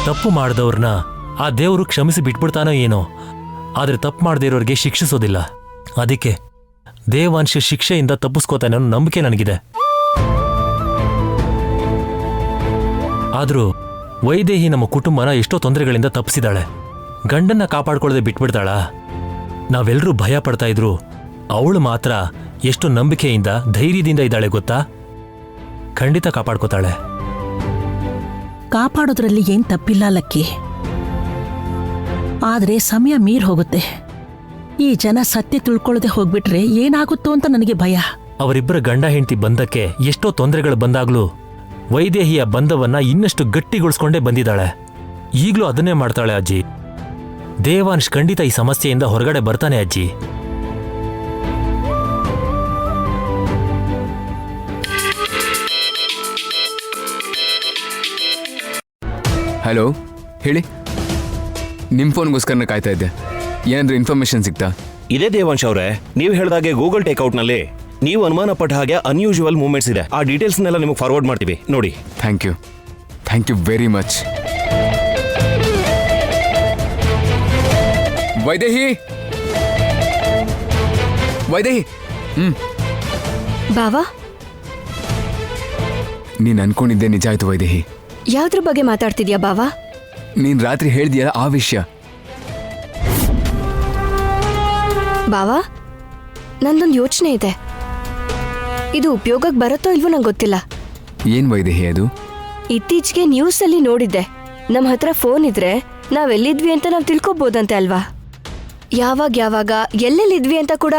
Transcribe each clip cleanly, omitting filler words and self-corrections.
ತಪ್ಪು ಮಾಡಿದವ್ರನ್ನ ಆ ದೇವರು ಕ್ಷಮಿಸಿ ಬಿಟ್ಬಿಡ್ತಾನೋ ಏನೋ, ಆದ್ರೆ ತಪ್ಪು ಮಾಡದೇ ಇರೋರಿಗೆ ಶಿಕ್ಷಿಸೋದಿಲ್ಲ. ಅದಕ್ಕೆ ದೇವಾಂಶ ಶಿಕ್ಷೆಯಿಂದ ತಪ್ಪಿಸ್ಕೋತಾನೆ ಅನ್ನೋ ನಂಬಿಕೆ ನನಗಿದೆ. ಆದ್ರೂ ವೈದೇಹಿ ನಮ್ಮ ಕುಟುಂಬನ ಎಷ್ಟೋ ತೊಂದರೆಗಳಿಂದ ತಪ್ಪಿಸಿದಾಳೆ. ಗಂಡನ್ನ ಕಾಪಾಡ್ಕೊಳ್ಳದೆ ಬಿಟ್ಬಿಡ್ತಾಳ? ನಾವೆಲ್ಲರೂ ಭಯ ಪಡ್ತಾ ಇದ್ರು, ಅವಳು ಮಾತ್ರ ಎಷ್ಟು ನಂಬಿಕೆಯಿಂದ ಧೈರ್ಯದಿಂದ ಇದ್ದಾಳೆ ಗೊತ್ತಾ? ಖಂಡಿತ ಕಾಪಾಡ್ಕೋತಾಳೆ. ಕಾಪಾಡೋದ್ರಲ್ಲಿ ಏನ್ ತಪ್ಪಿಲ್ಲ ಲಕ್ಕಿ. ಆದ್ರೆ ಸಮಯ ಮೀರ್ ಹೋಗುತ್ತೆ. ಈ ಜನ ಸತ್ಯ ತಿಳ್ಕೊಳ್ಳದೆ ಹೋಗ್ಬಿಟ್ರೆ ಏನಾಗುತ್ತೋ ಅಂತ ನನಗೆ ಭಯ. ಅವರಿಬ್ಬರ ಗಂಡ ಹೆಂಡತಿ ಬಂಧಕ್ಕೆ ಎಷ್ಟೋ ತೊಂದರೆಗಳು ಬಂದಾಗ್ಲೂ ವೈದೇಹಿಯ ಬಂಧವನ್ನ ಇನ್ನಷ್ಟು ಗಟ್ಟಿಗೊಳಿಸ್ಕೊಂಡೇ ಬಂದಿದ್ದಾಳೆ. ಈಗ್ಲೂ ಅದನ್ನೇ ಮಾಡ್ತಾಳೆ ಅಜ್ಜಿ. ದೇವಾಂಶ್ ಖಂಡಿತ ಈ ಸಮಸ್ಯೆಯಿಂದ ಹೊರಗಡೆ ಬರ್ತಾನೆ ಅಜ್ಜಿ. ಹಲೋ, ಹೇಳಿ. ನಿಮ್ಮ ಫೋನ್ಗೋಸ್ಕರನೇ ಕಾಯ್ತಾ ಇದ್ದೆ. ಏನಾದ್ರೂ ಇನ್ಫಾರ್ಮೇಶನ್ ಸಿಗ್ತಾ? ಇದೇ ದೇವಾಂಶ್ ಅವರೇ, ನೀವು ಹೇಳಿದಾಗೆ ಗೂಗಲ್ ಟೇಕ್ಔಟ್ನಲ್ಲಿ ನೀವು ಅನುಮಾನ ಪಟ್ಟ ಹಾಗೆ ಅನ್ಯೂಶುವಲ್ ಮೂವ್ಮೆಂಟ್ಸ್ ಇದೆ. ಆ ಡೀಟೇಲ್ಸ್ನೆಲ್ಲ ನಿಮಗೆ ಫಾರ್ವರ್ಡ್ ಮಾಡ್ತೀವಿ, ನೋಡಿ. Thank you very much. Vaidehi ಬಾವಾ, ನೀನ್ ಅನ್ಕೊಂಡಿದ್ದೆ ನಿಜ ಆಯ್ತು ವೈದೇಹಿ. ಯಾವ್ದ್ರ ಬಗ್ಗೆ ಮಾತಾಡ್ತಿದ್ಯಾ ಬಾವಾ? ನೀನ್ ರಾತ್ರಿ ಹೇಳ್ದಿಯಲ್ಲ ಆ ವಿಷಯ. ಬಾವಾ, ನಂದೊಂದು ಯೋಚನೆ ಇದೆ. ಇದು ಉಪಯೋಗಕ್ಕೆ ಬರುತ್ತೋ ಇಲ್ವೋ ನಂಗೆ ಗೊತ್ತಿಲ್ಲ. ಏನ್ ವೈದೇಹಿ ಅದು? ಇತ್ತೀಚೆಗೆ ನ್ಯೂಸ್ ಅಲ್ಲಿ ನೋಡಿದ್ದೆ, ನಮ್ಮ ಹತ್ರ ಫೋನ್ ಇದ್ರೆ ನಾವೆಲ್ಲಿದ್ವಿ ಅಂತ ನಾವು ತಿಳ್ಕೊಬೋದಂತೆ ಅಲ್ವಾ? ಯಾವಾಗ ಎಲ್ಲೆಲ್ಲಿದ್ವಿ ಅಂತ ಕೂಡ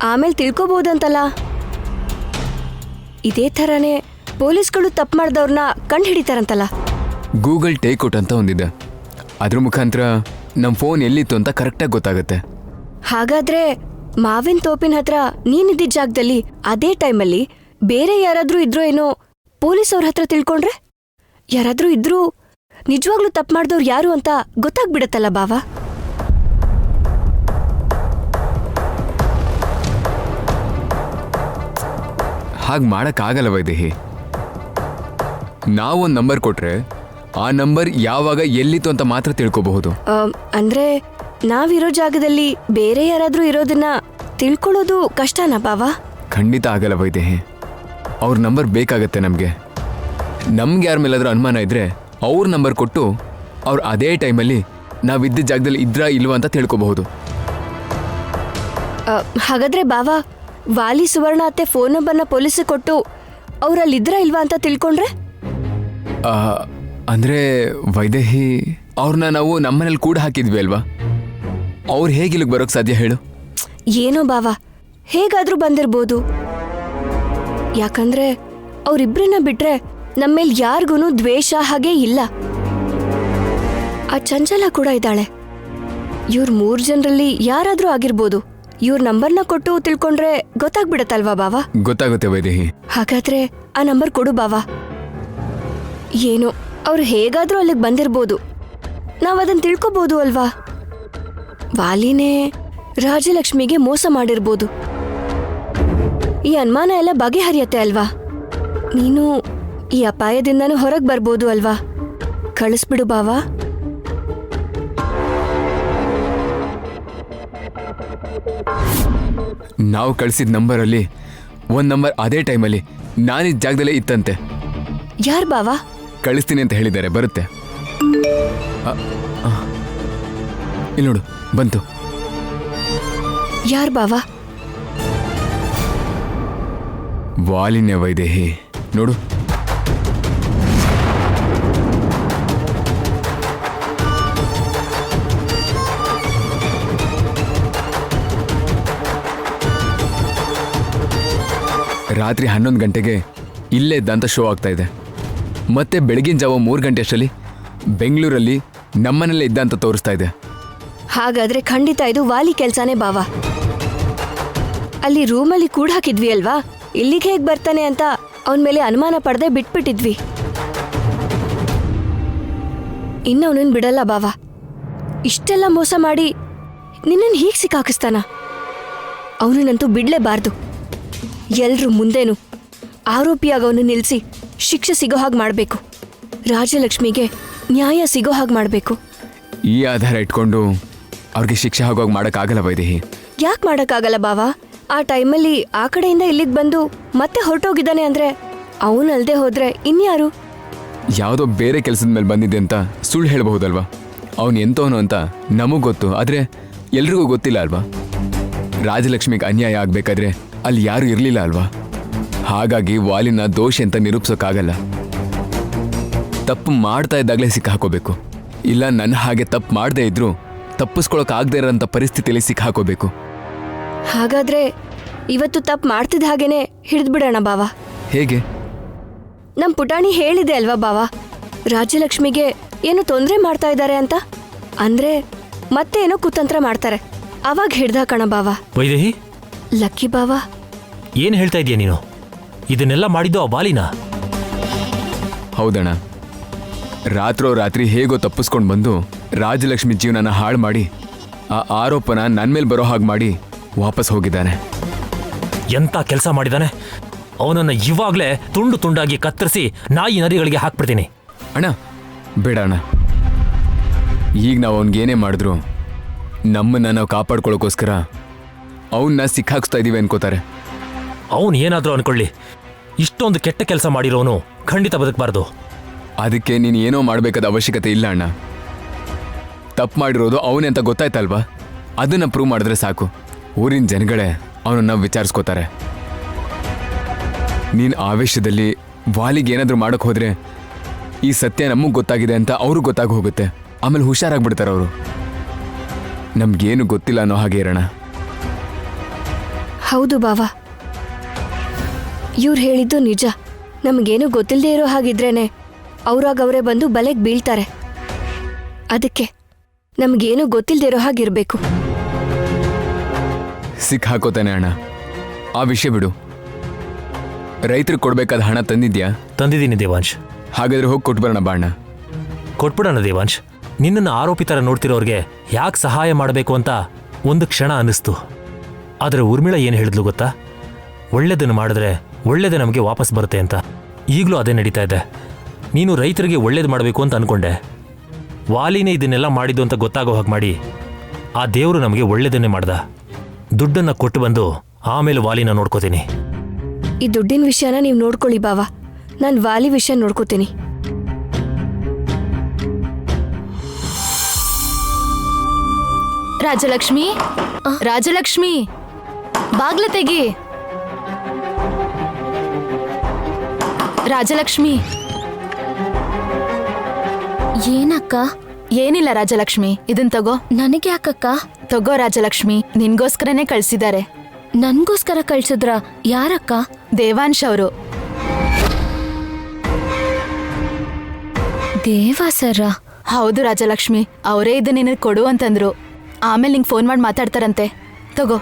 ಆಮೇಲೆ ತಿಳ್ಕೊಬೋದಂತಲ್ಲ. ಇದೇ ಥರನೇ ಪೊಲೀಸ್ಗಳು ತಪ್ಪು ಮಾಡಿದವ್ರನ್ನ ಕಂಡು ಹಿಡಿತಾರಂತಲ್ಲ. ಗೂಗಲ್ ಟೇಕ್ಔಟ್ ಅಂತ ಒಂದಿದೆ. ಅದ್ರ ಮುಖಾಂತರ ನಮ್ಮ ಫೋನ್ ಎಲ್ಲಿತ್ತು ಅಂತ ಕರೆಕ್ಟಾಗಿ ಗೊತ್ತಾಗುತ್ತೆ. ಹಾಗಾದ್ರೆ ಮಾವಿನ ತೋಪಿನ ಹತ್ರ ನೀನಿದ್ದ ಜಾಗದಲ್ಲಿ ಅದೇ ಟೈಮಲ್ಲಿ ಬೇರೆ ಯಾರಾದ್ರೂ ಇದ್ರೋ ಏನೋ ಪೊಲೀಸ್ ಅವ್ರ ಹತ್ರ ತಿಳ್ಕೊಂಡ್ರೆ? ಯಾರಾದ್ರೂ ಇದ್ರೂ ನಿಜವಾಗ್ಲೂ ತಪ್ಪು ಮಾಡಿದವ್ರು ಯಾರು ಅಂತ ಗೊತ್ತಾಗ್ಬಿಡತ್ತಲ್ಲ ಬಾವಾ. ಹಾಗೆ ಮಾಡೋಕ್ಕಾಗಲ್ಲ ವೈದೇಹಿ. ನಾವೊಂದು ನಂಬರ್ ಕೊಟ್ರೆ ಆ ನಂಬರ್ ಯಾವಾಗ ಎಲ್ಲಿತ್ತು ಅಂತ ಮಾತ್ರ ತಿಳ್ಕೋಬಹುದು. ಅಂದ್ರೆ ನಾವಿರೋ ಜಾಗದಲ್ಲಿ ಬೇರೆ ಯಾರಾದ್ರೂ ಇರೋದನ್ನ ತಿಳ್ಕೊಳ್ಳೋದು ಕಷ್ಟನಾ ಬಾವಾ? ಖಂಡಿತ ಆಗಲ್ಲ ವೈದೇಹಿ. ಅವ್ರ ನಂಬರ್ ಬೇಕಾಗತ್ತೆ ನಮಗೆ. ನಮ್ಗೆ ಯಾರ ಮೇಲಾದ್ರೂ ಅನುಮಾನ ಇದ್ರೆ ಅವ್ರ ನಂಬರ್ ಕೊಟ್ಟು ಅವ್ರು ಅದೇ ಟೈಮಲ್ಲಿ ನಾವಿದ್ದ ಜಾಗದಲ್ಲಿ ಇದ್ರಾ ಇಲ್ವಾ ಅಂತ ತಿಳ್ಕೋಬಹುದು. ಹಾಗಾದ್ರೆ ಬಾವಾ, ವಾಲಿ ಸುವರ್ಣ ಅತ್ತೆ ಫೋನ್ ನಂಬರ್ನ ಪೊಲೀಸಿಗೆ ಕೊಟ್ಟು ಅವ್ರಲ್ಲಿದ್ರಾ ಇಲ್ವಾ ಅಂತ ತಿಳ್ಕೊಂಡ್ರೆ? ಅಂದ್ರೆ ವೈದೇಹಿ, ಅವ್ರನ್ನ ನಾವು ನಮ್ಮನೇಲಿ ಕೂಡ ಹಾಕಿದ್ವಿ ಅಲ್ವಾ? ಅವ್ರು ಹೇಗೆ ಇಲ್ಲಿಗೆ ಬರೋಕ್ ಸಾಧ್ಯ ಹೇಳು? ಏನೋ ಬಾವಾ, ಹೇಗಾದ್ರೂ ಬಂದಿರ್ಬೋದು. ಯಾಕಂದ್ರೆ ಅವ್ರಿಬ್ರನ್ನ ಬಿಟ್ರೆ ನಮ್ಮೇಲ್ ಯಾರಿಗೂ ದ್ವೇಷ ಹಾಗೆ ಇಲ್ಲ. ಆ ಚಂಚಲ ಕೂಡ ಇದ್ದಾಳೆ. ಇವ್ರ 3 ಜನರಲ್ಲಿ ಯಾರಾದ್ರೂ ಆಗಿರ್ಬೋದು. ಇವ್ರ ನಂಬರ್ನ ಕೊಟ್ಟು ತಿಳ್ಕೊಂಡ್ರೆ ಗೊತ್ತಾಗ್ಬಿಡತ್ತಲ್ವಾ ಬಾವಾ? ಗೊತ್ತಾಗುತ್ತೆ ವೈದೇಹಿ. ಹಾಗಾದ್ರೆ ಆ ನಂಬರ್ ಕೊಡು ಬಾವಾ. ಏನೋ ಅವ್ರು ಹೇಗಾದ್ರೂ ಅಲ್ಲಿಗೆ ಬಂದಿರ್ಬೋದು, ನಾವದನ್ನ ತಿಳ್ಕೊಬೋದು ಅಲ್ವಾ? ವಾಲಿನೇ ರಾಜಲಕ್ಷ್ಮಿಗೆ ಮೋಸ ಮಾಡಿರ್ಬೋದು. ಈ ಅನುಮಾನ ಎಲ್ಲ ಬಗೆಹರಿಯತ್ತೆ ಅಲ್ವಾ? ನೀನು ಈ ಅಪಾಯದಿಂದನೂ ಹೊರಗೆ ಬರ್ಬೋದು ಅಲ್ವಾ? ಕಳಿಸ್ಬಿಡು ಬಾವಾ. ನಾವು ಕಳಿಸಿದ ನಂಬರಲ್ಲಿ ಒಂದು ನಂಬರ್ ಅದೇ ಟೈಮಲ್ಲಿ ನಾನಿದ್ದ ಜಾಗದಲ್ಲೇ ಇತ್ತಂತೆ. ಯಾರ್ ಬಾವಾ? ಕಳಿಸ್ತೀನಿ ಅಂತ ಹೇಳಿದ್ದಾರೆ, ಬರುತ್ತೆ. ಇಲ್ಲಿ ನೋಡು, ಬಂತು. ಯಾರ್ ಬಾವಾ? ವಾಲಿನ್ಯ ವೈದೇಹಿ, ನೋಡು. ರಾತ್ರಿ 11 ಗಂಟೆಗೆ ಇಲ್ಲೇ ಇದ್ದಂತ ಶೋ ಆಗ್ತಾ ಇದೆ. ಮತ್ತೆ ಬೆಳಗಿನ ಜಾವ 3 ಗಂಟೆ ಅಷ್ಟರಲ್ಲಿ ಬೆಂಗಳೂರಲ್ಲಿ ನಮ್ಮನಲ್ಲೇ ಇದ್ದ ಅಂತ ತೋರಿಸ್ತಾ ಇದೆ. ಹಾಗಾದ್ರೆ ಖಂಡಿತ ಇದು ವಾಲಿ ಕೆಲ್ಸಾನೇ ಬಾವಾ. ಅಲ್ಲಿ ರೂಮಲ್ಲಿ ಕೂಡ ಹಾಕಿದ್ವಿ ಅಲ್ವಾ? ಇಲ್ಲಿಗೆ ಹೇಗ್ ಬರ್ತಾನೆ ಅಂತ ಅವನ ಮೇಲೆ ಅನುಮಾನ ಪಡದೆ ಬಿಟ್ಬಿಟ್ಟಿದ್ವಿ. ಇನ್ನು ಅವನನ್ನ ಬಿಡಲ್ಲ ಬಾವಾ. ಇಷ್ಟೆಲ್ಲ ಮೋಸ ಮಾಡಿ ನಿನ್ನನ್ನು ಹೀಗೆ ಸಿಕ್ಕಾಕಿಸ್ತಾನ? ಅವನನ್ನಂತೂ ಬಿಡ್ಲೇಬಾರ್ದು. ಎಲ್ರೂ ಮುಂದೇನು ಆರೋಪಿಯಾಗ ಅವನು ನಿಲ್ಲಿಸಿ ಶಿಕ್ಷೆ ಸಿಗೋ ಹಾಗೆ ಮಾಡಬೇಕು. ರಾಜಲಕ್ಷ್ಮಿಗೆ ನ್ಯಾಯ ಸಿಗೋ ಹಾಗೆ ಮಾಡಬೇಕು. ಈ ಆಧಾರ ಇಟ್ಕೊಂಡು ಅವ್ರಿಗೆ ಶಿಕ್ಷೆ ಆಗೋಗಿ ಮಾಡೋಕ್ಕಾಗಲ್ಲ ವೈದೇಹಿ. ಯಾಕೆ ಮಾಡೋಕ್ಕಾಗಲ್ಲ ಬಾವ? ಆ ಟೈಮಲ್ಲಿ ಆ ಕಡೆಯಿಂದ ಇಲ್ಲಿಗೆ ಬಂದು ಮತ್ತೆ ಹೊರಟೋಗಿದ್ದಾನೆ ಅಂದರೆ ಅವನಲ್ದೆ ಹೋದ್ರೆ ಇನ್ಯಾರು? ಯಾವುದೋ ಬೇರೆ ಕೆಲಸದ ಮೇಲೆ ಬಂದಿದೆ ಅಂತ ಸುಳ್ಳು ಹೇಳ್ಬಹುದಲ್ವಾ? ಅವನು ಎಂತವನು ಅಂತ ನಮಗೂ ಗೊತ್ತು, ಆದರೆ ಎಲ್ರಿಗೂ ಗೊತ್ತಿಲ್ಲ ಅಲ್ವಾ? ರಾಜಲಕ್ಷ್ಮಿಗೆ ಅನ್ಯಾಯ ಆಗಬೇಕಾದ್ರೆ ಅಲ್ಲಿ ಯಾರೂ ಇರಲಿಲ್ಲ ಅಲ್ವಾ? ಹಾಗಾಗಿ ವಾಲಿನ ದೋಷಿ ಅಂತ ನಿರೂಪಿಸೋಕ್ಕಾಗಲ್ಲ. ತಪ್ಪು ಮಾಡ್ತಾ ಇದ್ದಾಗಲೇ ಸಿಕ್ಕಾಕೋಬೇಕು. ಇಲ್ಲ ನನ್ನ ಹಾಗೆ ತಪ್ಪು ಮಾಡದೇ ಇದ್ರೂ ತಪ್ಪಿಸ್ಕೊಳಕ್ಕಾಗದೇ ಇರೋಂಥ ಪರಿಸ್ಥಿತಿಯಲ್ಲಿ ಸಿಕ್ಕಾಕೋಬೇಕು. ಹಾಗಾದ್ರೆ ಇವತ್ತು ತಪ್ಪು ಮಾಡ್ತಿದ್ದ ಹಾಗೇನೆ ಹಿಡಿದ್ಬಿಡೋಣ ಬಾವ. ಹೇಗೆ? ನಮ್ಮ ಪುಟಾಣಿ ಹೇಳಿದೆ ಅಲ್ವಾ ಬಾವ, ರಾಜ್ಯಲಕ್ಷ್ಮಿಗೆ ಏನು ತೊಂದರೆ ಮಾಡ್ತಾ ಇದ್ದಾರೆ ಅಂತ. ಅಂದ್ರೆ ಮತ್ತೆ ಏನೋ ಕುತಂತ್ರ ಮಾಡ್ತಾರೆ, ಅವಾಗ ಹಿಡ್ದ ಕಣ ಬಾವ. ವೈದೇಹಿ, ಲಕ್ಕಿ ಬಾವ. ಏನು ಹೇಳ್ತಾ ಇದೀಯ ನೀನು? ಇದನ್ನೆಲ್ಲ ಮಾಡಿದ್ದು ಆ ವಾಲಿನ? ಹೌದಣ್ಣ, ರಾತ್ರಿ ಹೇಗೋ ತಪ್ಪಿಸ್ಕೊಂಡು ಬಂದು ರಾಜಲಕ್ಷ್ಮಿ ಜೀವನನ ಹಾಳು ಮಾಡಿ ಆ ಆರೋಪನ ನನ್ನ ಮೇಲೆ ಬರೋ ಹಾಗೆ ಮಾಡಿ ವಾಪಸ್ ಹೋಗಿದ್ದಾನೆ. ಎಂತ ಕೆಲಸ ಮಾಡಿದಾನೆ! ಅವನನ್ನ ಇವಾಗಲೇ ತುಂಡು ತುಂಡಾಗಿ ಕತ್ತರಿಸಿ ನಾಯಿ ನರಿಗಳಿಗೆ ಹಾಕ್ಬಿಡ್ತೀನಿ. ಅಣ್ಣ ಬೇಡ ಅಣ್ಣ, ಈಗ ನಾವು ಅವನಿಗೇನೇ ಮಾಡಿದ್ರು ನಮ್ಮನ್ನು ನಾವು ಕಾಪಾಡ್ಕೊಳ್ಳೋಕ್ಕೋಸ್ಕರ ಅವನ್ನ ಸಿಕ್ಕಾಕ್ಸ್ತಾ ಇದ್ದೀವಿ ಅನ್ಕೋತಾರೆ. ಅವನು ಏನಾದರೂ ಅನ್ಕೊಳ್ಳಿ, ಇಷ್ಟೊಂದು ಕೆಟ್ಟ ಕೆಲಸ ಮಾಡಿರೋನು ಖಂಡಿತ ಬದುಕಬಾರ್ದು. ಅದಕ್ಕೆ ನೀನು ಏನೋ ಮಾಡಬೇಕಾದ ಅವಶ್ಯಕತೆ ಇಲ್ಲ ಅಣ್ಣ. ತಪ್ಪು ಮಾಡಿರೋದು ಅವನೇ ಅಂತ ಗೊತ್ತಾಯ್ತಲ್ವಾ? ಅದನ್ನು ಪ್ರೂವ್ ಮಾಡಿದ್ರೆ ಸಾಕು. ಊರಿನ ಜನಗಳೇ ಅವನನ್ನ ವಿಚಾರಿಸ್ಕೋತಾರೆ. ನೀನು ಆವೇಶದಲ್ಲಿ ವಾಲಿಗೆ ಏನಾದರೂ ಮಾಡೋಕ್ಕೆ ಹೋದರೆ ಈ ಸತ್ಯ ನಮಗೆ ಗೊತ್ತಾಗಿದೆ ಅಂತ ಅವ್ರಿಗೆ ಗೊತ್ತಾಗಿ ಹೋಗುತ್ತೆ. ಆಮೇಲೆ ಹುಷಾರಾಗ್ಬಿಡ್ತಾರೆ ಅವರು. ನಮಗೇನು ಗೊತ್ತಿಲ್ಲ ಅನ್ನೋ ಹಾಗೆ ಇರೋಣ. ಹೌದು ಬಾವ, ಇವ್ರು ಹೇಳಿದ್ದು ನಿಜ. ನಮಗೇನು ಗೊತ್ತಿಲ್ಲದೆ ಇರೋ ಹಾಗಿದ್ರೇನೆ ಅವರೇ ಬಂದು ಬಲೆಗೆ ಬೀಳ್ತಾರೆ. ಅದಕ್ಕೆ ನಮಗೇನು ಗೊತ್ತಿಲ್ಲದೆ ಇರೋ ಹಾಗಿರ್ಬೇಕು. ಸಿಕ್ಕಾಕೋತಾನೆ ಅಣ್ಣ. ಆ ವಿಷಯ ಬಿಡು. ರೈತರಿಗೆ ಕೊಡ್ಬೇಕಾದ ಹಣ ತಂದಿದ್ಯಾ? ತಂದಿದ್ದೀನಿ ದೇವಾಂಶ್. ಹಾಗಾದ್ರೆ ಹೋಗಿ ಕೊಟ್ಬರೋಣ ಬಾಣ್ಣ. ಕೊಟ್ಬಿಡೋಣ ದೇವಾಂಶ್. ನಿನ್ನನ್ನು ಆರೋಪಿತರ ನೋಡ್ತಿರೋರಿಗೆ ಯಾಕೆ ಸಹಾಯ ಮಾಡಬೇಕು ಅಂತ ಒಂದು ಕ್ಷಣ ಅನ್ನಿಸ್ತು. ಆದರೆ ಊರ್ಮಿಳಾ ಏನು ಹೇಳಿದ್ಲು ಗೊತ್ತಾ? ಒಳ್ಳೇದನ್ನು ಮಾಡಿದ್ರೆ ಒಳ್ಳೇದೇ ನಮಗೆ ವಾಪಸ್ ಬರುತ್ತೆ ಅಂತ. ಈಗಲೂ ಅದೇ ನಡೀತಾ ಇದೆ. ನೀನು ರೈತರಿಗೆ ಒಳ್ಳೇದು ಮಾಡಬೇಕು ಅಂತ ಅನ್ಕೊಂಡೆ. ವಾಲಿನೇ ಇದನ್ನೆಲ್ಲ ಮಾಡಿದ್ದು ಅಂತ ಗೊತ್ತಾಗೋ ಹಾಗೆ ಮಾಡಿ ಆ ದೇವರು ನಮಗೆ ಒಳ್ಳೇದನ್ನೇ ಮಾಡ್ದ. ದುಡ್ಡನ್ನು ಕೊಟ್ಟು ಬಂದು ಆಮೇಲೆ ವಾಲಿನ ನೋಡ್ಕೋತೀನಿ. ಈ ದುಡ್ಡಿನ ವಿಷಯನ ನೀವು ನೋಡ್ಕೊಳ್ಳಿ ಬಾವ, ನಾನು ವಾಲಿ ವಿಷಯ ನೋಡ್ಕೋತೀನಿ. ರಾಜಲಕ್ಷ್ಮಿ, ರಾಜಲಕ್ಷ್ಮಿ, ಬಾಗ್ಲ ತೆಗಿ. ರಾಜಲಕ್ಷ್ಮಿ. ಏನಕ್ಕ? ಏನಿಲ್ಲ ರಾಜಲಕ್ಷ್ಮಿ, ಇದನ್ ತಗೋ. ನನಗೆ ಯಾಕಕ್ಕ? ತಗೋ ರಾಜಲಕ್ಷ್ಮಿ, ನಿನ್ಗೋಸ್ಕರನೇ ಕಳ್ಸಿದ್ದಾರೆ. ನನ್ಗೋಸ್ಕರ ಕಳ್ಸಿದ್ರ? ಯಾರಕ್ಕ? ದೇವಾಂಶ್ ಅವರು. ದೇವಾ ಸರ? ಹೌದು ರಾಜಲಕ್ಷ್ಮಿ, ಅವರೇ ಇದು ನಿನಗೆ ಕೊಡು ಅಂತಂದ್ರು. ಆಮೇಲೆ ನಿಂಗೆ ಫೋನ್ ಮಾಡಿ ಮಾತಾಡ್ತಾರಂತೆ. ತಗೋ.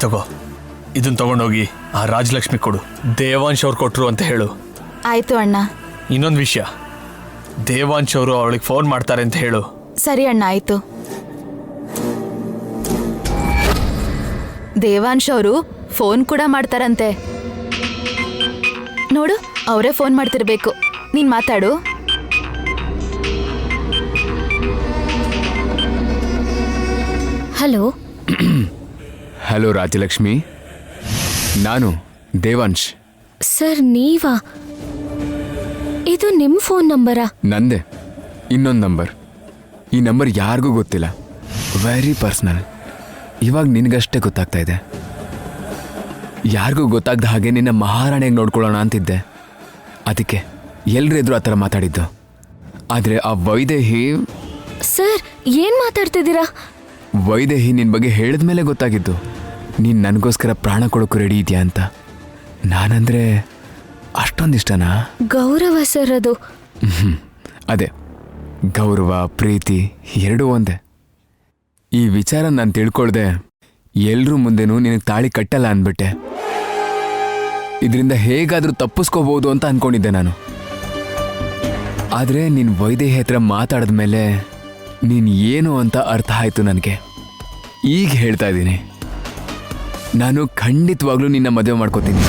ತಗೋ, ಇದನ್ನ ತಗೊಂಡೋಗಿ ಆ ರಾಜಲಕ್ಷ್ಮಿ ಕೊಡು. ದೇವಾಂಶ್ ಅವ್ರು ಕೊಟ್ರು ಅಂತ ಹೇಳು. ಆಯ್ತು ಅಣ್ಣ. ಇನ್ನೊಂದು ವಿಷಯ, ದೇವಾಂಶ್ ಅವರು ಅವಳಿಗೆ ಫೋನ್ ಮಾಡ್ತಾರೆ ಅಂತ ಹೇಳು. ಸರಿ ಅಣ್ಣ, ಆಯ್ತು. ದೇವಾಂಶ್ ಅವರು ಫೋನ್ ಕೂಡ ಮಾಡ್ತಾರಂತೆ. ನೋಡು, ಅವರೇ ಫೋನ್ ಮಾಡ್ತಿರ್ಬೇಕು. ನೀನ್ ಮಾತಾಡು. ಹಲೋ. ಹಲೋ ರಾಜಲಕ್ಷ್ಮಿ, ನಾನು ದೇವಾಂಶ್. ಸರ್ ನೀವಾ? ಇದು ನಿಮ್ಮ ಫೋನ್ ನಂಬರಾ? ನಂದೆ. ಇನ್ನೊಂದು ನಂಬರ್. ಈ ನಂಬರ್ ಯಾರಿಗೂ ಗೊತ್ತಿಲ್ಲ, ವೆರಿ ಪರ್ಸ್ನಲ್. ಇವಾಗ ನಿನಗಷ್ಟೇ ಗೊತ್ತಾಗ್ತಾ ಇದೆ. ಯಾರಿಗೂ ಗೊತ್ತಾಗ್ದ ಹಾಗೆ ನಿನ್ನ ಮಹಾರಾಣಿಯಾಗಿ ನೋಡ್ಕೊಳ್ಳೋಣ ಅಂತಿದ್ದೆ. ಅದಕ್ಕೆ ಎಲ್ರೆದ್ರು ಆ ಥರ ಮಾತಾಡಿದ್ದು. ಆದರೆ ಆ ವೈದೇಹಿ... ಸರ್ ಏನ್ ಮಾತಾಡ್ತಿದ್ದೀರಾ? ವೈದೇಹಿ ನಿನ್ನ ಬಗ್ಗೆ ಹೇಳಿದ ಮೇಲೆ ಗೊತ್ತಾಗಿದ್ದು ನೀನು ನನಗೋಸ್ಕರ ಪ್ರಾಣ ಕೊಡೋಕ್ಕೂ ರೆಡಿ ಇದೆಯಾ ಅಂತ. ನಾನಂದ್ರೆ ಅಷ್ಟೊಂದಿಷ್ಟನಾ? ಗೌರವ ಸರ್ ಅದು. ಅದೇ ಗೌರವ ಪ್ರೀತಿ ಎರಡೂ ಒಂದೇ. ಈ ವಿಚಾರ ನಾನು ತಿಳ್ಕೊಳ್ದೆ ಎಲ್ರೂ ಮುಂದೆನೂ ನಿನಗೆ ತಾಳಿ ಕಟ್ಟಲ್ಲ ಅಂದ್ಬಿಟ್ಟೆ. ಇದರಿಂದ ಹೇಗಾದರೂ ತಪ್ಪಿಸ್ಕೋಬಹುದು ಅಂತ ಅನ್ಕೊಂಡಿದ್ದೆ ನಾನು. ಆದರೆ ನಿನ್ನ ವೈದೇಹಿ ಹತ್ರ ಮಾತಾಡಿದ ಮೇಲೆ ನೀನು ಏನು ಅಂತ ಅರ್ಥ ಆಯ್ತು ನನಗೆ. ಈಗ ಹೇಳ್ತಾ ಇದ್ದೀನಿ, ನಾನು ಖಂಡಿತವಾಗ್ಲೂ ನಿನ್ನ ಮದುವೆ ಮಾಡ್ಕೋತೀನಿ.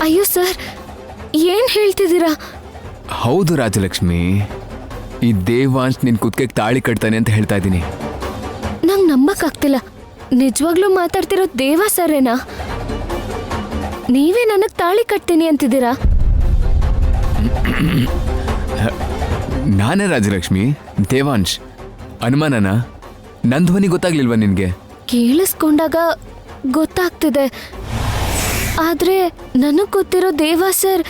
ಅಯ್ಯೋ ಸರ್, ಏನ್ ಹೇಳ್ತಿದ್ದೀರಾ? ಹೌದು ರಾಜಲಕ್ಷ್ಮಿ, ಈ ದೇವಾಂಶ್ ನಿನ್ ಕುತ್ತಿಗೆಗೆ ತಾಳಿ ಕಟ್ತಾನೆ ಅಂತ ಹೇಳ್ತಾ ಇದ್ದೀನಿ. ನಂಗೆ ನಂಬಕ್ಕಾಗ್ತಿಲ್ಲ. ನಿಜವಾಗ್ಲೂ ಮಾತಾಡ್ತಿರೋ ದೇವ ಸರೇನಾ? ನೀವೇ ನನಗ್ ತಾಳಿ ಕಟ್ತೀನಿ ಅಂತಿದ್ದೀರಾ? ನಾನೇ ರಾಜಲಕ್ಷ್ಮಿ, ದೇವಾಂಶ್. ಅನುಮಾನನ? ನನ್ನ ಧ್ವನಿ ಗೊತ್ತಾಗ್ಲಿಲ್ವಾ ನಿನ್ಗೆ? ಕೇಳಿಸ್ಕೊಂಡಾಗ ಗೊತ್ತಾಗ್ತಿದೆ, ಆದ್ರೆ ನನಗ್ ಗೊತ್ತಿರೋ ದೇವ ಸರ್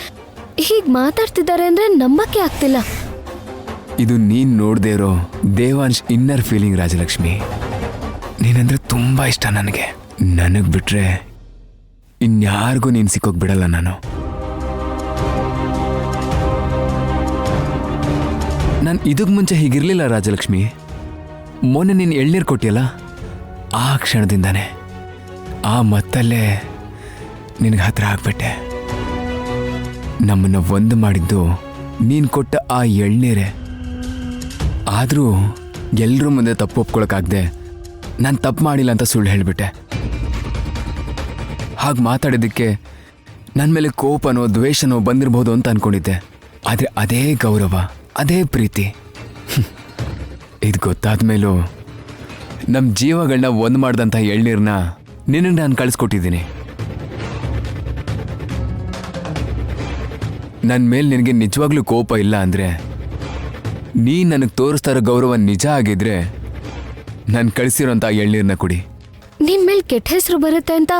ಹೀಗ್ ಮಾತಾಡ್ತಿದ್ದಾರೆ ಅಂದ್ರೆ ನಂಬಕ್ಕೆ ಆಗ್ತಿಲ್ಲ. ಇದು ನೀನ್ ನೋಡ್ದೇ ಇರೋ ದೇವಾಂಶ್ ಇನ್ನರ್ ಫೀಲಿಂಗ್ ರಾಜಲಕ್ಷ್ಮಿ. ನೀನಂದ್ರೆ ತುಂಬಾ ಇಷ್ಟ ನನಗೆ. ನನಗ್ ಬಿಟ್ರೆ ಇನ್ಯಾರಿಗೂ ನೀನ್ ಸಿಕ್ಕೋಕ್ ಬಿಡಲ್ಲ ನಾನು. ನಾನು ಇದಕ್ ಮುಂಚೆ ಹೀಗಿರ್ಲಿಲ್ಲ ರಾಜಲಕ್ಷ್ಮಿ. ಮೊನ್ನೆ ನೀನು ಎಳ್ನೀರು ಕೊಟ್ಟಿಯಲ್ಲ, ಆ ಕ್ಷಣದಿಂದಾನೆ ಆ ಮತ್ತಲ್ಲೇ ನಿನಗೆ ಹತ್ರ ಆಗ್ಬಿಟ್ಟೆ. ನಮ್ಮನ್ನ ಒಂದು ಮಾಡಿದ್ದು ನೀನು ಕೊಟ್ಟ ಆ ಎಳ್ನೀರೇ. ಆದರೂ ಎಲ್ಲರೂ ಮುಂದೆ ತಪ್ಪು ಒಪ್ಕೊಳಕ್ಕಾಗದೆ ನಾನು ತಪ್ಪು ಮಾಡಿಲ್ಲ ಅಂತ ಸುಳ್ಳು ಹೇಳಿಬಿಟ್ಟೆ. ಹಾಗೆ ಮಾತಾಡಿದ್ದಕ್ಕೆ ನನ್ನ ಮೇಲೆ ಕೋಪನೋ ದ್ವೇಷನೋ ಬಂದಿರಬಹುದು ಅಂತ ಅನ್ಕೊಂಡಿದ್ದೆ. ಆದರೆ ಅದೇ ಗೌರವ, ಅದೇ ಪ್ರೀತಿ, ಇದು ಗೊತ್ತಾದ ಮೇಲೂ ನಮ್ಮ ಜೀವಗಳನ್ನ ಒಂದು ಮಾಡಿದಂಥ ಎಳ್ನೀರನ್ನ ನಿನಗೆ ನಾನು ಕಳಿಸ್ಕೊಟ್ಟಿದ್ದೀನಿ. ನನ್ನ ಮೇಲೆ ನಿನಗೆ ನಿಜವಾಗ್ಲೂ ಕೋಪ ಇಲ್ಲ ಅಂದರೆ, ನೀನು ನನಗೆ ತೋರಿಸ್ತಾ ಇರೋ ಗೌರವ ನಿಜ ಆಗಿದ್ರೆ ನಾನು ಕಳಿಸಿರೋಂಥ ಎಳ್ನೀರನ್ನ ಕುಡಿ. ನಿಮ್ ಮೇಲೆ ಕೆಟ್ಟ ಹೆಸರು ಬರುತ್ತೆ ಅಂತ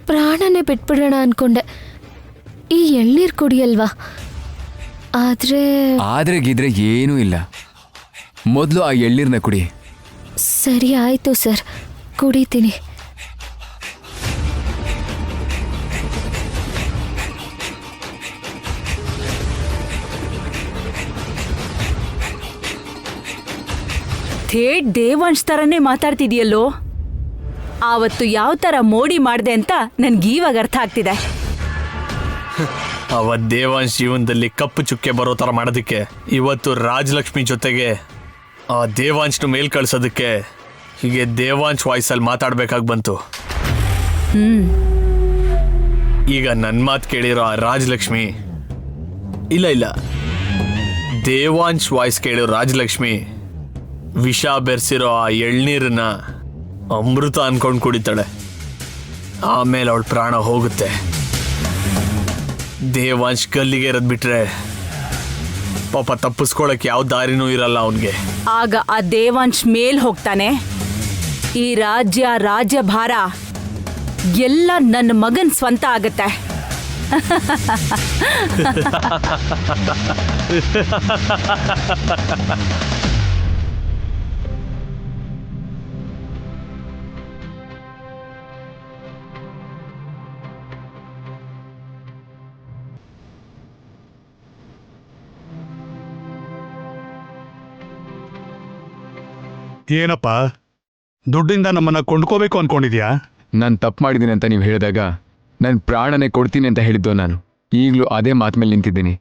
ಪ್ರಾಣನೇ ಬಿಟ್ಬಿಡೋಣ ಅನ್ಕೊಂಡೆ. ಈ ಎಳ್ನೀರ್ ಕುಡಿಯಲ್ವಾ? ಆದ್ರೆ ಗಿದ್ರೆ ಏನೂ ಇಲ್ಲ. ಮೊದಲು ಆ ಎಳ್ನೀರನ್ನ ಕುಡಿ. ಸರಿ ಆಯ್ತು ಸರ್, ಕುಡಿತೀನಿ. ಥೇಟ್ ದೇವಾಂಶ್ ಥರನೇ ಮಾತಾಡ್ತಿದ್ಯಲ್ಲೋ. ಆವತ್ತು ಯಾವ ಥರ ಮೋಡಿ ಮಾಡಿದೆ ಅಂತ ನನ್ಗೀವಾಗ ಅರ್ಥ ಆಗ್ತಿದೆ. ಅವತ್ ದೇವಾಂಶ್ ಜೀವನದಲ್ಲಿ ಕಪ್ಪು ಚುಕ್ಕೆ ಬರೋ ಥರ ಮಾಡೋದಕ್ಕೆ ಇವತ್ತು ರಾಜಲಕ್ಷ್ಮಿ ಜೊತೆಗೆ ಆ ದೇವಾಂಶ್ನ ಮೇಲ್ ಕಳ್ಸೋದಕ್ಕೆ ಹೀಗೆ ದೇವಾಂಶ್ ವಾಯ್ಸಲ್ಲಿ ಮಾತಾಡ್ಬೇಕಾಗಿ ಬಂತು. ಈಗ ನನ್ನ ಮಾತು ಕೇಳಿರೋ ಆ ರಾಜಲಕ್ಷ್ಮಿ, ಇಲ್ಲ ದೇವಾಂಶ್ ವಾಯ್ಸ್ ಕೇಳಿರೋ ರಾಜಲಕ್ಷ್ಮಿ ವಿಷ ಬೆರೆಸಿರೋ ಆ ಎಳ್ನೀರನ್ನ ಅಮೃತ ಅನ್ಕೊಂಡು ಕುಡಿತಾಳೆ. ಆಮೇಲೆ ಅವಳ ಪ್ರಾಣ ಹೋಗುತ್ತೆ. ದೇವಾಂಶ್ ಗಲ್ಲಿಗೆ ಇರೋದ್ ಬಿಟ್ರೆ ಪಾಪ ತಪ್ಪಿಸ್ಕೊಳಕ್ ಯಾವ ದಾರಿನೂ ಇರಲ್ಲ ಅವನ್ಗೆ. ಆಗ ಆ ದೇವಾಂಶ್ ಮೇಲ್ ಹೋಗ್ತಾನೆ. ಈ ರಾಜ್ಯಭಾರ ಎಲ್ಲ ನನ್ನ ಮಗನ್ ಸ್ವಂತ ಆಗತ್ತೆ. ಏನಪ್ಪ, ದುಡ್ಡಿಂದ ನಮ್ಮನ್ನ ಕೊಂಡ್ಕೋಬೇಕು ಅನ್ಕೊಂಡಿದ್ಯಾ? ನಾನು ತಪ್ಪು ಮಾಡಿದ್ದೀನಿ ಅಂತ ನೀವು ಹೇಳಿದಾಗ ನನ್ನ ಪ್ರಾಣನೇ ಕೊಡ್ತೀನಿ ಅಂತ ಹೇಳಿದ್ದು ನಾನು. ಈಗಲೂ ಅದೇ ಮಾತು ಮೇಲೆ ನಿಂತಿದ್ದೀನಿ.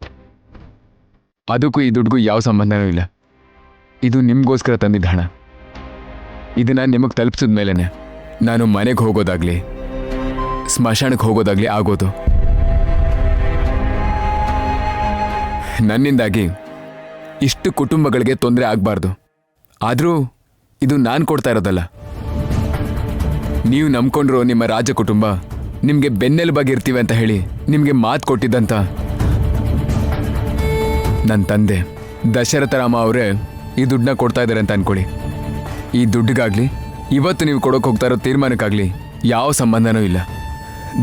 ಅದಕ್ಕೂ ಈ ದುಡ್ಡಿಗೂ ಯಾವ ಸಂಬಂಧನೂ ಇಲ್ಲ. ಇದು ನಿಮಗೋಸ್ಕರ ತಂದಿದ್ದ ಹಣ. ಇದನ್ನು ನಿಮಗೆ ತಲುಪಿಸಿದ ಮೇಲೇ ನಾನು ಮನೆಗೆ ಹೋಗೋದಾಗ್ಲಿ ಸ್ಮಶಾನಕ್ಕೆ ಹೋಗೋದಾಗ್ಲಿ ಆಗೋದು. ನನ್ನಿಂದಾಗಿ ಇಷ್ಟು ಕುಟುಂಬಗಳಿಗೆ ತೊಂದರೆ ಆಗಬಾರ್ದು. ಆದರೂ ಇದು ನಾನು ಕೊಡ್ತಾ ಇರೋದಲ್ಲ. ನೀವು ನಂಬ್ಕೊಂಡ್ರು ನಿಮ್ಮ ರಾಜ ಕುಟುಂಬ ನಿಮಗೆ ಬೆನ್ನೆಲುಬಾಗಿರ್ತೀವಿ ಅಂತ ಹೇಳಿ ನಿಮಗೆ ಮಾತು ಕೊಟ್ಟಿದ್ದಂತ ನನ್ನ ತಂದೆ ದಶರಥ ರಾಮ ಅವರೇ ಈ ದುಡ್ಡನ್ನ ಕೊಡ್ತಾ ಇದ್ದಾರೆ ಅಂತ ಅನ್ಕೊಳ್ಳಿ. ಈ ದುಡ್ಡಿಗಾಗ್ಲಿ ಇವತ್ತು ನೀವು ಕೊಡೋಕೆ ಹೋಗ್ತಾ ಇರೋ ತೀರ್ಮಾನಕ್ಕಾಗಲಿ ಯಾವ ಸಂಬಂಧನೂ ಇಲ್ಲ.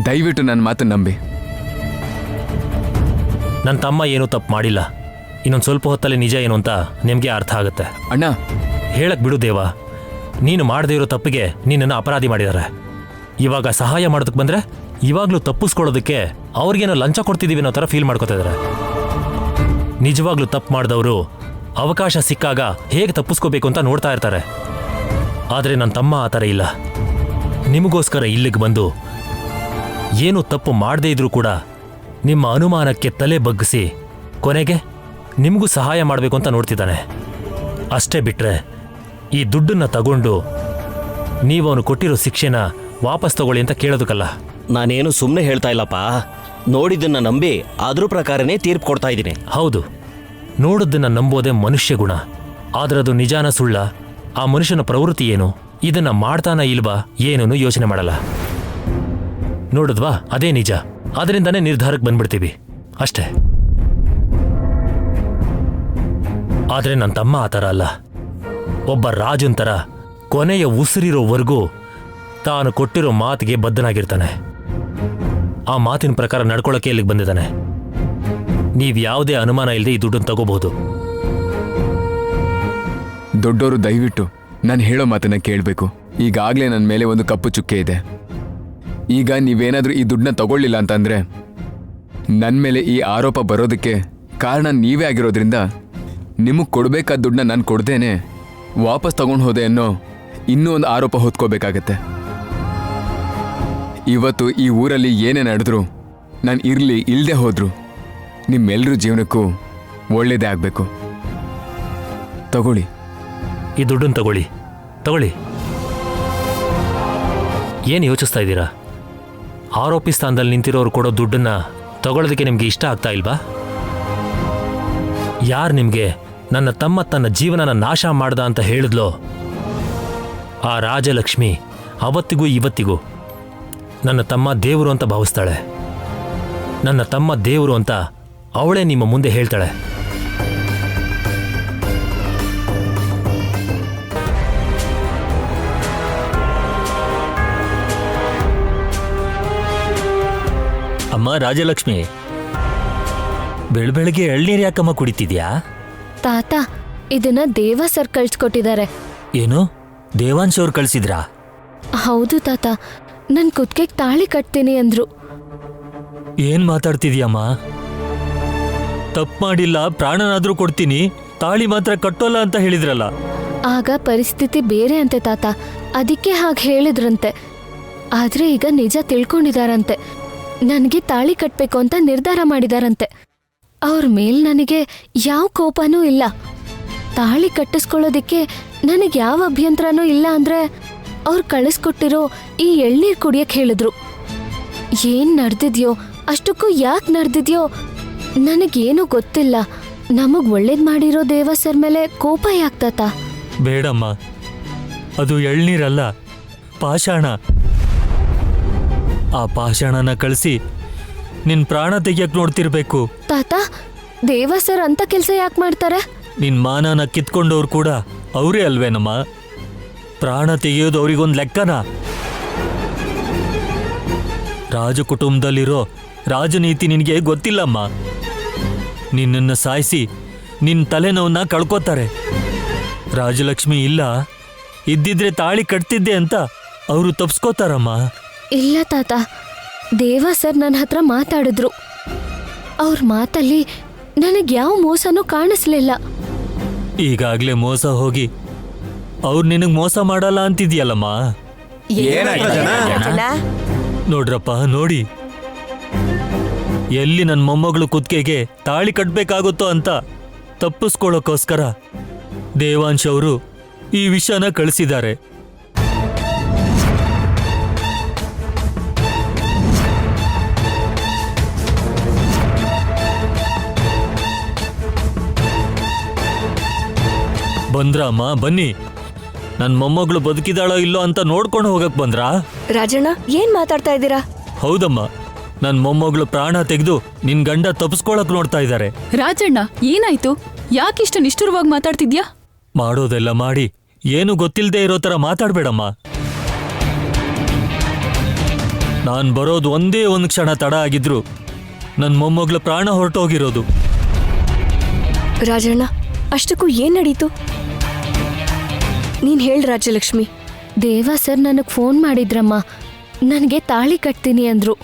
ದಯವಿಟ್ಟು ನನ್ನ ಮಾತನ್ನು ನಂಬಿ. ನನ್ನ ತಮ್ಮ ಏನೂ ತಪ್ಪು ಮಾಡಿಲ್ಲ. ಇನ್ನೊಂದು ಸ್ವಲ್ಪ ಹೊತ್ತಲ್ಲಿ ನಿಜ ಏನು ಅಂತ ನಿಮಗೆ ಅರ್ಥ ಆಗುತ್ತೆ. ಅಣ್ಣ, ಹೇಳಕ್ ಬಿಡು ದೇವ. ನೀನು ಮಾಡದೇ ಇರೋ ತಪ್ಪಿಗೆ ನಿನ್ನನ್ನು ಅಪರಾಧಿ ಮಾಡಿದ್ದಾರೆ. ಇವಾಗ ಸಹಾಯ ಮಾಡೋದಕ್ಕೆ ಬಂದರೆ ಇವಾಗ್ಲೂ ತಪ್ಪಿಸ್ಕೊಳ್ಳೋದಕ್ಕೆ ಅವ್ರಿಗೇನೋ ಲಂಚ ಕೊಡ್ತಿದೀವಿ ಅನ್ನೋ ಥರ ಫೀಲ್ ಮಾಡ್ಕೋತಾ ಇದಾರೆ. ನಿಜವಾಗ್ಲೂ ತಪ್ಪು ಮಾಡಿದವರು ಅವಕಾಶ ಸಿಕ್ಕಾಗ ಹೇಗೆ ತಪ್ಪಿಸ್ಕೋಬೇಕು ಅಂತ ನೋಡ್ತಾ ಇರ್ತಾರೆ. ಆದರೆ ನನ್ನ ತಮ್ಮ ಆ ಥರ ಇಲ್ಲ. ನಿಮಗೋಸ್ಕರ ಇಲ್ಲಿಗೆ ಬಂದು ಏನು ತಪ್ಪು ಮಾಡದೇ ಇದ್ರೂ ಕೂಡ ನಿಮ್ಮ ಅನುಮಾನಕ್ಕೆ ತಲೆ ಬಗ್ಗಿಸಿ ಕೊನೆಗೆ ನಿಮಗೂ ಸಹಾಯ ಮಾಡಬೇಕು ಅಂತ ನೋಡ್ತಿದ್ದಾನೆ. ಅಷ್ಟೇ ಬಿಟ್ರೆ ಈ ದುಡ್ಡನ್ನ ತಗೊಂಡು ನೀವು ಅವನು ಕೊಟ್ಟಿರೋ ಶಿಕ್ಷೆನ ವಾಪಸ್ ತಗೊಳ್ಳಿ ಅಂತ ಕೇಳೋದಕ್ಕಲ್ಲ. ನಾನೇನು ಸುಮ್ಮನೆ ಹೇಳ್ತಾ ಇಲ್ಲಪ್ಪ, ನೋಡಿದ್ದನ್ನ ನಂಬಿ ಅದ್ರ ಪ್ರಕಾರನೇ ತೀರ್ಪು ಕೊಡ್ತಾ ಇದ್ದೀನಿ. ಹೌದು, ನೋಡೋದನ್ನ ನಂಬೋದೇ ಮನುಷ್ಯ ಗುಣ. ಆದ್ರೆ ಅದು ನಿಜಾನ ಸುಳ್ಳ, ಆ ಮನುಷ್ಯನ ಪ್ರವೃತ್ತಿ ಏನು, ಇದನ್ನ ಮಾಡ್ತಾನ ಇಲ್ವಾ ಏನೂ ಯೋಚನೆ ಮಾಡಲ್ಲ. ನೋಡಿದ್ವಾ, ಅದೇ ನಿಜ. ಅದರಿಂದಾನೇ ನಿರ್ಧಾರಕ್ಕೆ ಬಂದ್ಬಿಡ್ತೀವಿ ಅಷ್ಟೇ. ಆದ್ರೆ ನನ್ನ ತಮ್ಮ ಆ ಥರ ಅಲ್ಲ. ಒಬ್ಬ ರಾಜನ್ ಥರ ಕೊನೆಯ ಉಸಿರಿರೋವರೆಗೂ ತಾನು ಕೊಟ್ಟಿರೋ ಮಾತಿಗೆ ಬದ್ಧನಾಗಿರ್ತಾನೆ. ಆ ಮಾತಿನ ಪ್ರಕಾರ ನಡ್ಕೊಳ್ಳೋಕೆ ಇಲ್ಲಿಗೆ ಬಂದಿದ್ದಾನೆ. ನೀವು ಯಾವುದೇ ಅನುಮಾನ ಇಲ್ಲದೆ ಈ ದುಡ್ಡನ್ನು ತಗೋಬಹುದು. ದೊಡ್ಡವರು ದಯವಿಟ್ಟು ನಾನು ಹೇಳೋ ಮಾತನ್ನ ಕೇಳಬೇಕು. ಈಗಾಗಲೇ ನನ್ನ ಮೇಲೆ ಒಂದು ಕಪ್ಪು ಚುಕ್ಕೆ ಇದೆ. ಈಗ ನೀವೇನಾದರೂ ಈ ದುಡ್ಡನ್ನ ತಗೊಳ್ಳಿಲ್ಲ ಅಂತಂದ್ರೆ ನನ್ನ ಮೇಲೆ ಈ ಆರೋಪ ಬರೋದಕ್ಕೆ ಕಾರಣ ನೀವೇ ಆಗಿರೋದ್ರಿಂದ ನಿಮಗೆ ಕೊಡಬೇಕಾದ ದುಡ್ಡನ್ನ ನಾನು ಕೊಡ್ದೇನೆ ವಾಪಸ್ ತಗೊಂಡು ಹೋದೆ ಅನ್ನೋ ಇನ್ನೂ ಒಂದು ಆರೋಪ ಹೊತ್ಕೋಬೇಕಾಗತ್ತೆ. ಇವತ್ತು ಈ ಊರಲ್ಲಿ ಏನೇ ನಡೆದ್ರು, ನಾನು ಇರಲಿ ಇಲ್ಲದೆ ಹೋದ್ರು ನಿಮ್ಮೆಲ್ಲರ ಜೀವನಕ್ಕೂ ಒಳ್ಳೇದೇ ಆಗಬೇಕು. ತಗೊಳ್ಳಿ, ಈ ದುಡ್ಡನ್ನು ತಗೊಳ್ಳಿ. ಏನು ಯೋಚಿಸ್ತಾ ಇದ್ದೀರಾ? ಆರೋಪಿ ಸ್ಥಾನದಲ್ಲಿ ನಿಂತಿರೋರು ಕೊಡೋ ದುಡ್ಡನ್ನ ತಗೊಳ್ಳೋದಕ್ಕೆ ನಿಮಗೆ ಇಷ್ಟ ಆಗ್ತಾ ಇಲ್ವಾ? ಯಾರು ನಿಮಗೆ ನನ್ನ ತಮ್ಮ ತನ್ನ ಜೀವನನ ನಾಶ ಮಾಡ್ದ ಅಂತ ಹೇಳಿದ್ಲೋ ಆ ರಾಜಲಕ್ಷ್ಮಿ ಅವತ್ತಿಗೂ ಇವತ್ತಿಗೂ ನನ್ನ ತಮ್ಮ ದೇವರು ಅಂತ ಭಾವಿಸ್ತಾಳೆ. ನನ್ನ ತಮ್ಮ ದೇವರು ಅಂತ ಅವಳೇ ನಿಮ್ಮ ಮುಂದೆ ಹೇಳ್ತಾಳೆ. ಅಮ್ಮ ರಾಜಲಕ್ಷ್ಮಿ, ಬೆಳಬೆಳಗ್ಗೆ ಎಳ್ನೀರು ಯಾಕಮ್ಮ ಕುಡಿತಿದ್ಯಾ? ತಾತ, ಇದನ್ನ ದೇವ ಸರ್ ಕಳ್ಸ್ಕೊಟ್ಟಿದ್ದಾರೆ. ಏನು, ದೇವಾಂಶ್ ಅವ್ರು ಕಳ್ಸಿದ್ರಾ? ಹೌದು ತಾತ, ನನ್ ಕುತ್ತಿಗೆಗೆ ತಾಳಿ ಕಟ್ತೀನಿ ಅಂದ್ರು. ಏನ್ ಮಾತಾಡ್ತಿದ್ಯಮ್ಮ? ತಪ್ಪು ಮಾಡಿಲ್ಲ, ಪ್ರಾಣನಾದ್ರೂ ಕೊಡ್ತೀನಿ, ತಾಳಿ ಮಾತ್ರ ಕಟ್ಟೋಲ್ಲ ಅಂತ ಹೇಳಿದ್ರಲ್ಲ. ಆಗ ಪರಿಸ್ಥಿತಿ ಬೇರೆ ಅಂತೆ ತಾತ, ಅದಕ್ಕೆ ಹಾಗೆ ಹೇಳಿದ್ರಂತೆ. ಆದ್ರೆ ಈಗ ನಿಜ ತಿಳ್ಕೊಂಡಿದಾರಂತೆ. ನನಗೆ ತಾಳಿ ಕಟ್ಬೇಕು ಅಂತ ನಿರ್ಧಾರ ಮಾಡಿದಾರಂತೆ. ಅವ್ರ ಮೇಲ್ ನನಗೆ ಯಾವ ಕೋಪನೂ ಇಲ್ಲ. ತಾಳಿ ಕಟ್ಟಿಸ್ಕೊಳ್ಳೋದಿಕ್ಕೆ ನನಗೆ ಯಾವ ಅಭ್ಯಂತರನೂ ಇಲ್ಲ ಅಂದ್ರೆ ಅವ್ರು ಕಳಿಸ್ಕೊಟ್ಟಿರೋ ಈ ಎಳ್ನೀರ್ ಕುಡಿಯಕ್ ಹೇಳಿದ್ರು. ಏನ್ ನಡೆದಿದ್ಯೋ, ಅಷ್ಟಕ್ಕೂ ಯಾಕೆ ನಡೆದಿದ್ಯೋ ನನಗೇನು ಗೊತ್ತಿಲ್ಲ. ನಮಗ್ ಒಳ್ಳೇದ್ ಮಾಡಿರೋ ದೇವ ಸರ್ ಮೇಲೆ ಕೋಪ ಯಾಕ್ತಾತ? ಬೇಡಮ್ಮ, ಅದು ಎಳ್ನೀರಲ್ಲ, ಪಾಷಾಣ. ಆ ಪಾಷಾಣನ ಕಳಿಸಿ ನಿನ್ ಪ್ರಾಣ ತೆಗಿಯಕ್ ನೋಡ್ತಿರ್ಬೇಕು. ತಾತ, ದೇವ ಸರ್ ಅಂತ ಕೆಲ್ಸ ಯಾಕೆ ಮಾಡ್ತಾರೆ? ನಿನ್ ಮಾನನ ಕಿತ್ಕೊಂಡವ್ರು ಕೂಡ ಅವರೇ ಅಲ್ವೇನಮ್ಮ? ಪ್ರಾಣ ತೆಗೆಯೋದು ಅವ್ರಿಗೊಂದು ಲೆಕ್ಕನಾ? ರಾಜ ಕುಟುಂಬದಲ್ಲಿರೋ ರಾಜನೀತಿ ನಿನಗೆ ಗೊತ್ತಿಲ್ಲಮ್ಮ. ನಿನ್ನನ್ನು ಸಾಯಿಸಿ ನಿನ್ನ ತಲೆನೋವನ್ನ ಕಳ್ಕೋತಾರೆ. ರಾಜಲಕ್ಷ್ಮಿ ಇಲ್ಲ, ಇದ್ದಿದ್ರೆ ತಾಳಿ ಕಟ್ತಿದ್ದೆ ಅಂತ ಅವರು ತಪ್ಸ್ಕೋತಾರಮ್ಮ. ಇಲ್ಲ ತಾತ, ದೇವ ಸರ್ ನನ್ನ ಹತ್ರ ಮಾತಾಡಿದ್ರು. ಅವ್ರ ಮಾತಲ್ಲಿ ನನಗೆ ಯಾವ ಮೋಸನೂ ಕಾಣಿಸ್ಲಿಲ್ಲ. ಈಗಾಗ್ಲೇ ಮೋಸ ಹೋಗಿ ಅವ್ರು ನಿನಗ್ ಮೋಸ ಮಾಡಲ್ಲ ಅಂತಿದ್ಯಲ್ಲಮ್ಮ. ನೋಡ್ರಪ್ಪ, ನೋಡಿ ಎಲ್ಲಿ ನನ್ನ ಮೊಮ್ಮಗಳು ಕುತ್ತಿಗೆಗೆ ತಾಳಿ ಕಟ್ಬೇಕಾಗುತ್ತೋ ಅಂತ ತಪ್ಪಿಸ್ಕೊಳ್ಳೋಕ್ಕೋಸ್ಕರ ದೇವಾಂಶ್ ಅವರು ಈ ವಿಷಯನ ಕಳಿಸಿದ್ದಾರೆ. ಬಂದ್ರಮ್ಮ, ಬನ್ನಿ. ನನ್ನ ಮೊಮ್ಮಗಳು ಬದುಕಿದಾಳೋ ಇಲ್ಲೋ ಅಂತ ನೋಡ್ಕೊಂಡು ಹೋಗಕ್ ಬಂದ್ರಾ? ರಾಜಣ್ಣ, ಏನ್ ಮಾತಾಡ್ತಾ ಇದ್ದೀರಾ? ಹೌದಮ್ಮ, ನನ್ನ ಮೊಮ್ಮಗಳು ಪ್ರಾಣ ತೆಗೆದು ನಿನ್ ಗಂಡ ತಪ್ಪಿಸ್ಕೊಳಕ್ ನೋಡ್ತಾ ಇದ್ದಾರೆ. ರಾಜಣ್ಣ, ಏನಾಯ್ತು? ಯಾಕಿಷ್ಟು ನಿಷ್ಠುರವಾಗಿ ಮಾತಾಡ್ತಿದ್ಯಾ? ಮಾಡೋದೆಲ್ಲ ಮಾಡಿ ಏನು ಗೊತ್ತಿಲ್ಲದೆ ಇರೋ ತರ ಮಾತಾಡ್ಬೇಡಮ್ಮ. ನಾನ್ ಬರೋದು ಒಂದೇ ಒಂದು ಕ್ಷಣ ತಡ ಆಗಿದ್ರು ನನ್ನ ಮೊಮ್ಮಗಳ ಪ್ರಾಣ ಹೊರಟೋಗಿರೋದು. ರಾಜಣ್ಣ, ಅಷ್ಟಕ್ಕೂ ಏನ್ ನಡೀತು? ನೀನ್ ಹೇಳ್ ರಾಜಲಕ್ಷ್ಮಿ. ದೇವ ಸರ್ ನನಗೆ ಫೋನ್ ಮಾಡಿದ್ರಮ್ಮ. ನನಗೆ ತಾಳಿ ಕಟ್ತೀನಿ ಅಂದ್ರು.